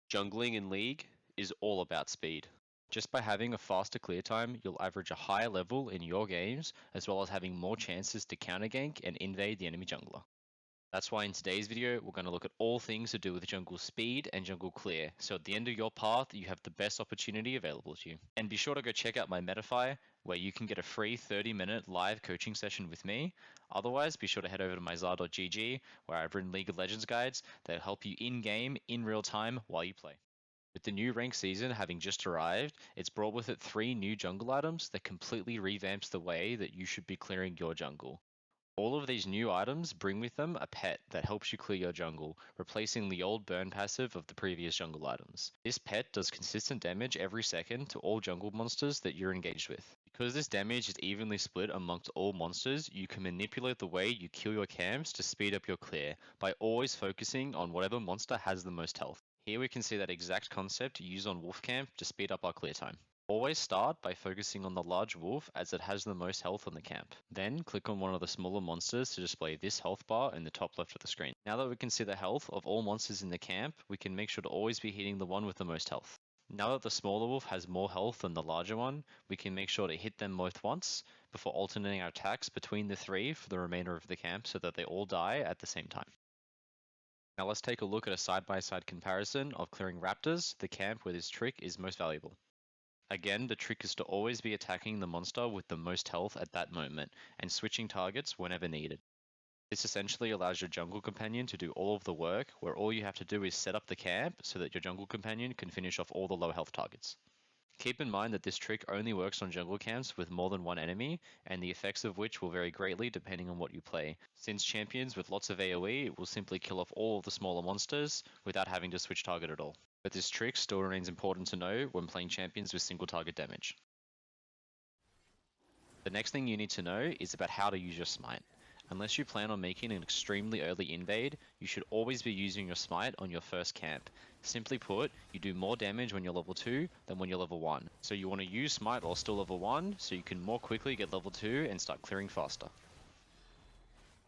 Jungling in League is all about speed. Just by having a faster clear time, you'll average a higher level in your games, as well as having more chances to counter gank and invade the enemy jungler. That's why in today's video, we're going to look at all things to do with jungle speed and jungle clear, so at the end of your path, you have the best opportunity available to you. And be sure to go check out my Metafy, where you can get a free 30-minute live coaching session with me. Otherwise, be sure to head over to my zar.gg, where I've written League of Legends guides that help you in-game, in real time, while you play. With the new rank season having just arrived, it's brought with it 3 new jungle items that completely revamps the way that you should be clearing your jungle. All of these new items bring with them a pet that helps you clear your jungle, replacing the old burn passive of the previous jungle items. This pet does consistent damage every second to all jungle monsters that you're engaged with. Because this damage is evenly split amongst all monsters, you can manipulate the way you kill your camps to speed up your clear, by always focusing on whatever monster has the most health. Here we can see that exact concept used on Wolf Camp to speed up our clear time. Always start by focusing on the large wolf as it has the most health on the camp. Then click on one of the smaller monsters to display this health bar in the top left of the screen. Now that we can see the health of all monsters in the camp, we can make sure to always be hitting the one with the most health. Now that the smaller wolf has more health than the larger one, we can make sure to hit them both once before alternating our attacks between the 3 for the remainder of the camp so that they all die at the same time. Now let's take a look at a side-by-side comparison of clearing raptors, the camp where this trick is most valuable. Again, the trick is to always be attacking the monster with the most health at that moment, and switching targets whenever needed. This essentially allows your jungle companion to do all of the work, where all you have to do is set up the camp so that your jungle companion can finish off all the low health targets. Keep in mind that this trick only works on jungle camps with more than one enemy, and the effects of which will vary greatly depending on what you play, since champions with lots of AoE will simply kill off all of the smaller monsters without having to switch target at all. But this trick still remains important to know when playing champions with single target damage. The next thing you need to know is about how to use your smite. Unless you plan on making an extremely early invade, you should always be using your smite on your first camp. Simply put, you do more damage when you're level 2 than when you're level 1. So you want to use smite while still level 1 so you can more quickly get level 2 and start clearing faster.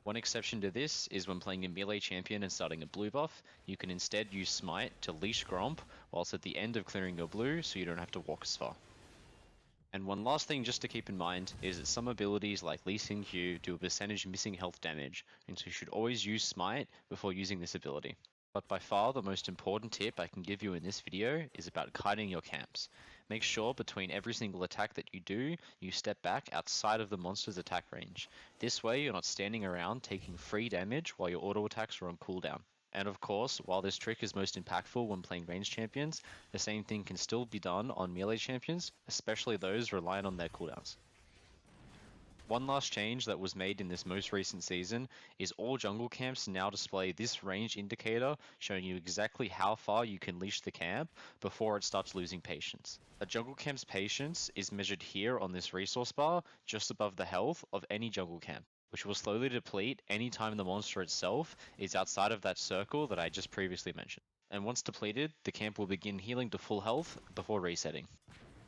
One exception to this is when playing a melee champion and starting a blue buff, you can instead use smite to leash Gromp whilst at the end of clearing your blue so you don't have to walk as far. And one last thing just to keep in mind is that some abilities like Lee Sin Q do a percentage missing health damage, and so you should always use smite before using this ability. But by far the most important tip I can give you in this video is about kiting your camps. Make sure between every single attack that you do, you step back outside of the monster's attack range. This way you're not standing around taking free damage while your auto attacks are on cooldown. And of course, while this trick is most impactful when playing ranged champions, the same thing can still be done on melee champions, especially those relying on their cooldowns. One last change that was made in this most recent season is all jungle camps now display this range indicator showing you exactly how far you can leash the camp before it starts losing patience. A jungle camp's patience is measured here on this resource bar just above the health of any jungle camp, which will slowly deplete anytime the monster itself is outside of that circle that I just previously mentioned. And once depleted, the camp will begin healing to full health before resetting.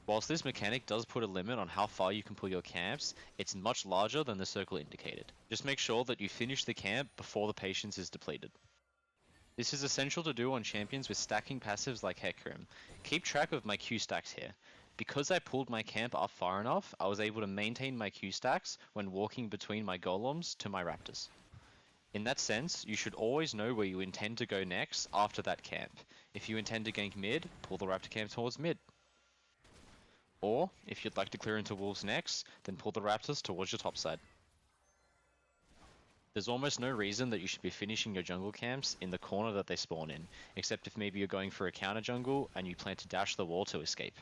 Whilst this mechanic does put a limit on how far you can pull your camps, it's much larger than the circle indicated. Just make sure that you finish the camp before the patience is depleted. This is essential to do on champions with stacking passives like Hecarim. Keep track of my Q stacks here. Because I pulled my camp up far enough, I was able to maintain my Q stacks when walking between my golems to my raptors. In that sense, you should always know where you intend to go next after that camp. If you intend to gank mid, pull the raptor camp towards mid. Or, if you'd like to clear into wolves next, then pull the raptors towards your top side. There's almost no reason that you should be finishing your jungle camps in the corner that they spawn in, except if maybe you're going for a counter jungle and you plan to dash the wall to escape.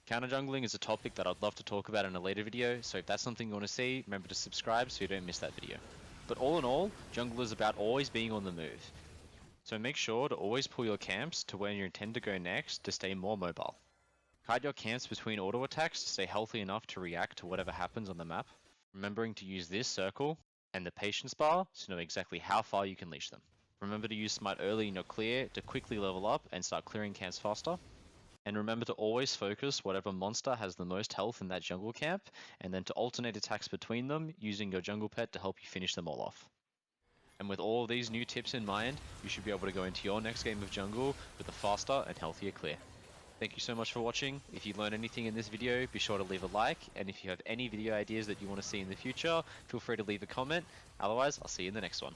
Counter jungling is a topic that I'd love to talk about in a later video, so if that's something you want to see, remember to subscribe so you don't miss that video. But all in all, jungle is about always being on the move. So make sure to always pull your camps to where you intend to go next to stay more mobile. Kite your camps between auto attacks to stay healthy enough to react to whatever happens on the map, remembering to use this circle and the patience bar to know exactly how far you can leash them. Remember to use smite early in your clear to quickly level up and start clearing camps faster. And remember to always focus whatever monster has the most health in that jungle camp, and then to alternate attacks between them using your jungle pet to help you finish them all off. And with all these new tips in mind, you should be able to go into your next game of jungle with a faster and healthier clear. Thank you so much for watching. If you learned anything in this video, be sure to leave a like, and if you have any video ideas that you want to see in the future, feel free to leave a comment. Otherwise, I'll see you in the next one.